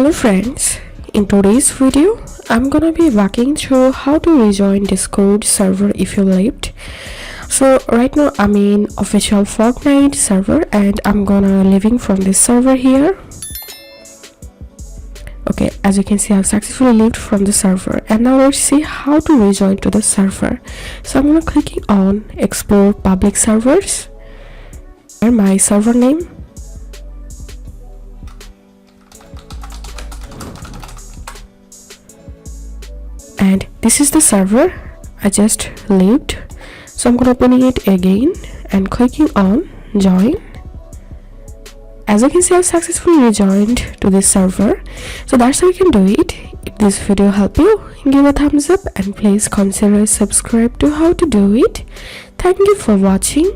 Hello friends, in today's video I'm gonna be walking through how to rejoin Discord server if you left. So right now I'm in official Fortnite server and I'm gonna leaving from this server here. Okay, as you can see I've successfully left from the server, and now let's see how to rejoin to the server. So I'm gonna clicking on explore public servers and my server name. And this is the server I just left, so I'm gonna opening it again and clicking on join. As you can see I've successfully rejoined to this server. So that's how you can do it. If this video helped you, give a thumbs up and please consider subscribe to how to do it. Thank you for watching.